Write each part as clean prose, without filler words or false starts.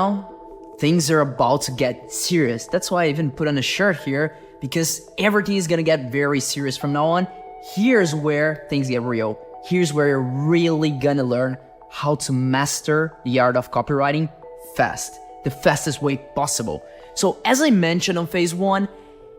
now, things are about to get serious. That's why I even put on a shirt here, because everything is gonna get very serious from now on. Here's where things get real. Here's where you're really gonna learn how to master the art of copywriting fast, the fastest way possible. So as I mentioned on phase 1,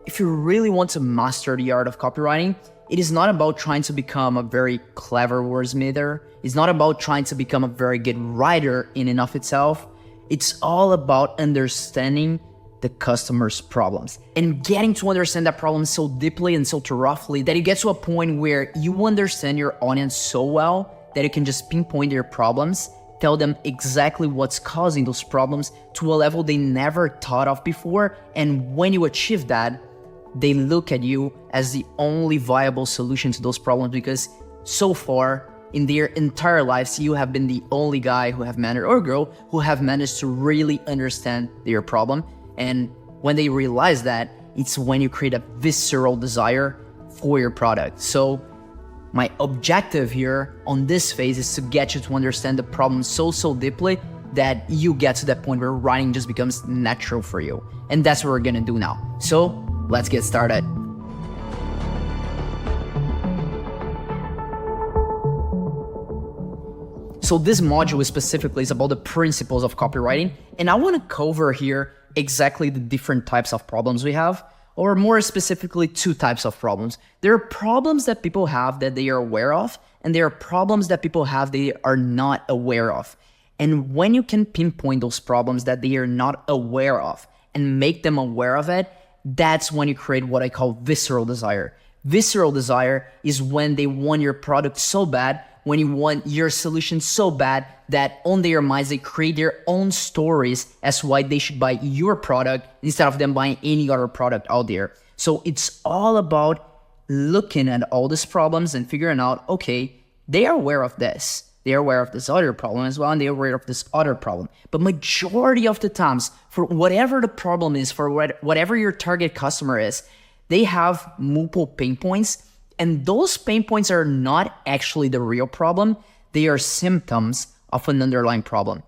if you really want to master the art of copywriting, it is not about trying to become a very clever wordsmither. It's not about trying to become a very good writer in and of itself. It's all about understanding the customer's problems and getting to understand that problem so deeply and so roughly that you get to a point where you understand your audience so well that you can just pinpoint their problems, tell them exactly what's causing those problems to a level they never thought of before. And when you achieve that, they look at you as the only viable solution to those problems, because so far in their entire lives, you have been the only guy who have managed, or girl, who have managed to really understand their problem. And when they realize that, it's when you create a visceral desire for your product. So my objective here on this phase is to get you to understand the problem so deeply that you get to that point where writing just becomes natural for you. And that's what we're gonna do now. So let's get started. So this module specifically is about the principles of copywriting, and I want to cover here exactly the different types of problems we have, or more specifically 2 types of problems. There are problems that people have that they are aware of, and there are problems that people have they are not aware of. And when you can pinpoint those problems that they are not aware of and make them aware of it, that's when you create what I call visceral desire. Visceral desire is when they want your product so bad, when you want your solution so bad that on their minds, they create their own stories as why they should buy your product instead of them buying any other product out there. So it's all about looking at all these problems and figuring out, okay, they are aware of this. They are aware of this other problem as well, and they are aware of this other problem. But majority of the times, for whatever the problem is, for whatever your target customer is, they have multiple pain points, and those pain points are not actually the real problem. They are symptoms of an underlying problem.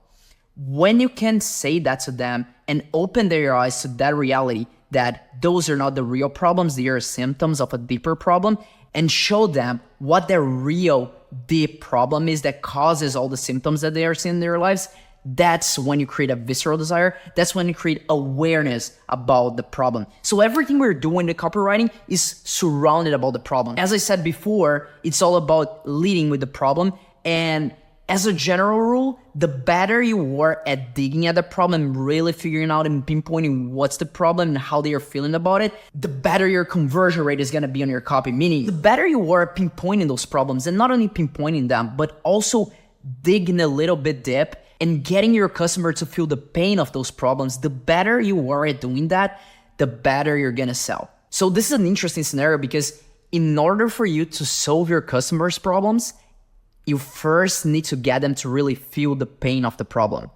When you can say that to them and open their eyes to that reality, that those are not the real problems, they are symptoms of a deeper problem, and show them what their real deep problem is that causes all the symptoms that they are seeing in their lives, that's when you create a visceral desire. That's when you create awareness about the problem. So everything we're doing in the copywriting is surrounded about the problem. As I said before, it's all about leading with the problem. And as a general rule, the better you are at digging at the problem, really figuring out and pinpointing what's the problem and how they are feeling about it, the better your conversion rate is going to be on your copy. Meaning, the better you are at pinpointing those problems, and not only pinpointing them, but also digging a little bit deep and getting your customer to feel the pain of those problems, the better you are at doing that, the better you're going to sell. So this is an interesting scenario, because in order for you to solve your customers' problems, you first need to get them to really feel the pain of the problem.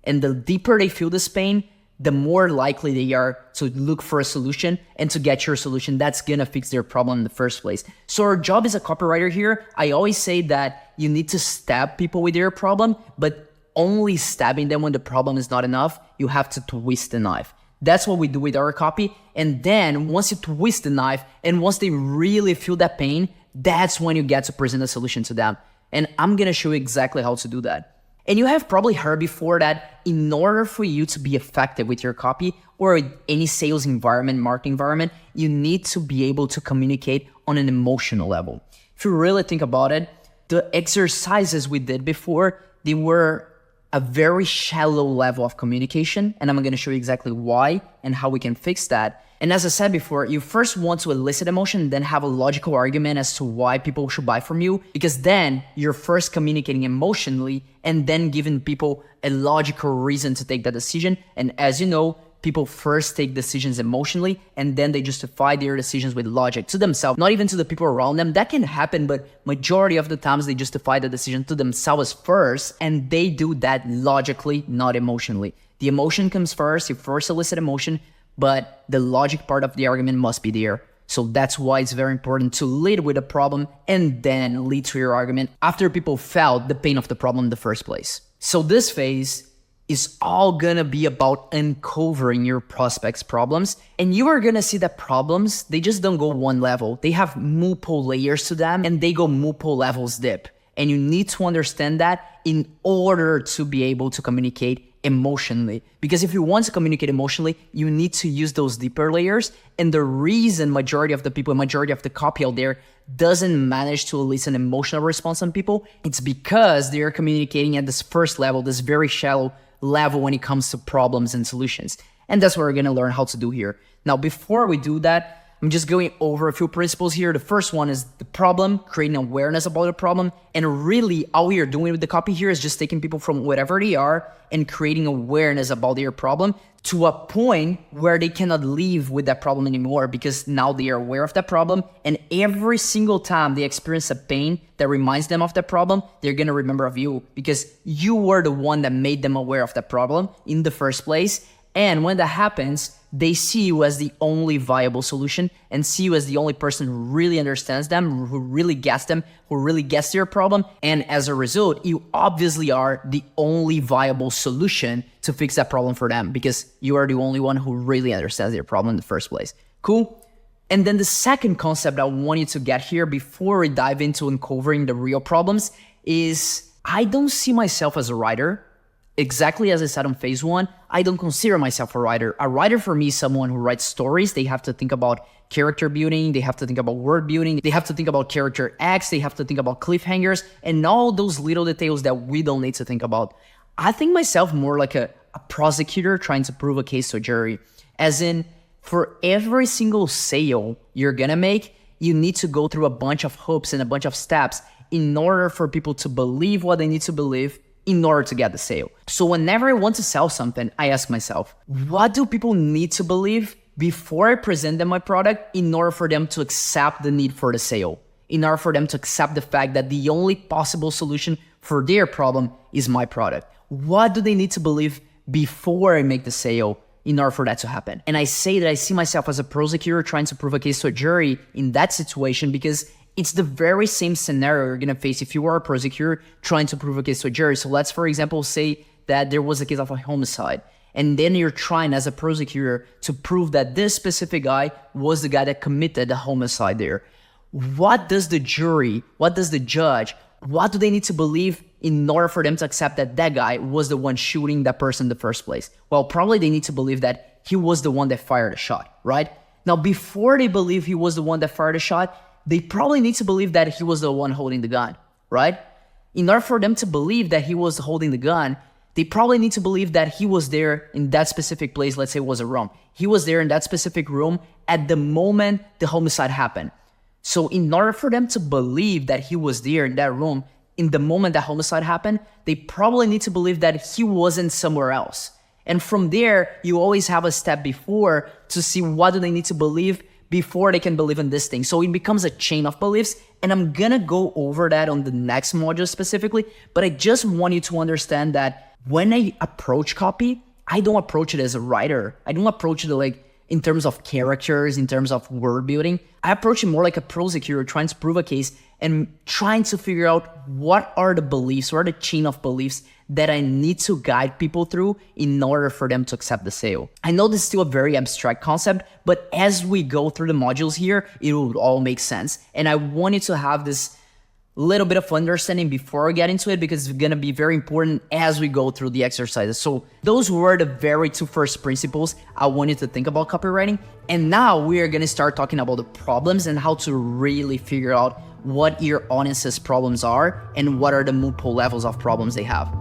And the deeper they feel this pain, the more likely they are to look for a solution and to get your solution that's gonna fix their problem in the first place. So our job as a copywriter here, I always say that you need to stab people with their problem, but only stabbing them when the problem is not enough. You have to twist the knife. That's what we do with our copy. And then once you twist the knife and once they really feel that pain, that's when you get to present a solution to them. And I'm gonna show you exactly how to do that. And you have probably heard before that in order for you to be effective with your copy or any sales environment, marketing environment, you need to be able to communicate on an emotional level. If you really think about it, the exercises we did before, they were a very shallow level of communication, and I'm gonna show you exactly why and how we can fix that. And as I said before, you first want to elicit emotion, then have a logical argument as to why people should buy from you, because then you're first communicating emotionally and then giving people a logical reason to take that decision. And as you know, people first take decisions emotionally and then they justify their decisions with logic to themselves, not even to the people around them. That can happen, but majority of the times they justify the decision to themselves first, and they do that logically, not emotionally. The emotion comes first, you first elicit emotion, but the logic part of the argument must be there. So that's why it's very important to lead with a problem and then lead to your argument after people felt the pain of the problem in the first place. So this phase, is all gonna be about uncovering your prospects' problems. And you are gonna see that problems, they just don't go one level. They have multiple layers to them and they go multiple levels deep. And you need to understand that in order to be able to communicate emotionally. Because if you want to communicate emotionally, you need to use those deeper layers. And the reason majority of the people, majority of the copy out there doesn't manage to elicit an emotional response on people, it's because they are communicating at this first level, this very shallow level when it comes to problems and solutions. And that's what we're gonna learn how to do here. Now, before we do that, I'm just going over a few principles here. The first one is the problem, creating awareness about the problem. And really, all we are doing with the copy here is just taking people from whatever they are and creating awareness about their problem to a point where they cannot live with that problem anymore, because now they are aware of that problem. And every single time they experience a pain that reminds them of that problem, they're going to remember of you, because you were the one that made them aware of that problem in the first place. And when that happens, they see you as the only viable solution and see you as the only person who really understands them, who really gets them, who really gets their problem. And as a result, you obviously are the only viable solution to fix that problem for them, because you are the only one who really understands their problem in the first place. Cool? And then the second concept I want you to get here before we dive into uncovering the real problems is, I don't see myself as a writer. Exactly as I said on phase one, I don't consider myself a writer. A writer for me is someone who writes stories. They have to think about character building. They have to think about word building. They have to think about character acts. They have to think about cliffhangers and all those little details that we don't need to think about. I think myself more like a prosecutor trying to prove a case to a jury. As in, for every single sale you're gonna make, you need to go through a bunch of hoops and a bunch of steps in order for people to believe what they need to believe in order to get the sale. So whenever I want to sell something, I ask myself, what do people need to believe before I present them my product in order for them to accept the need for the sale? In order for them to accept the fact that the only possible solution for their problem is my product? What do they need to believe before I make the sale in order for that to happen? And I say that I see myself as a prosecutor trying to prove a case to a jury in that situation, because it's the very same scenario you're gonna face if you are a prosecutor trying to prove a case to a jury. So let's, for example, say that there was a case of a homicide, and then you're trying as a prosecutor to prove that this specific guy was the guy that committed the homicide there. What does the jury, what does the judge, what do they need to believe in order for them to accept that that guy was the one shooting that person in the first place? Well, probably they need to believe that he was the one that fired a shot, right? Now, before they believe he was the one that fired a shot, they probably need to believe that he was the one holding the gun, right? In order for them to believe that he was holding the gun, they probably need to believe that he was there in that specific place. Let's say it was a room. He was there in that specific room at the moment the homicide happened. So in order for them to believe that he was there in that room in the moment that homicide happened, they probably need to believe that he wasn't somewhere else. And from there, you always have a step before to see what do they need to believe before they can believe in this thing. So it becomes a chain of beliefs, and I'm gonna go over that on the next module specifically, but I just want you to understand that when I approach copy, I don't approach it as a writer. I don't approach it like in terms of characters, in terms of word building. I approach it more like a prosecutor trying to prove a case and trying to figure out what are the beliefs, what are the chain of beliefs that I need to guide people through in order for them to accept the sale. I know this is still a very abstract concept, but as we go through the modules here, it will all make sense. And I want you to have this little bit of understanding before I get into it, because it's gonna be very important as we go through the exercises. So those were the very two first principles I want you to think about copywriting. And now we are gonna start talking about the problems and how to really figure out what your audience's problems are and what are the multiple levels of problems they have.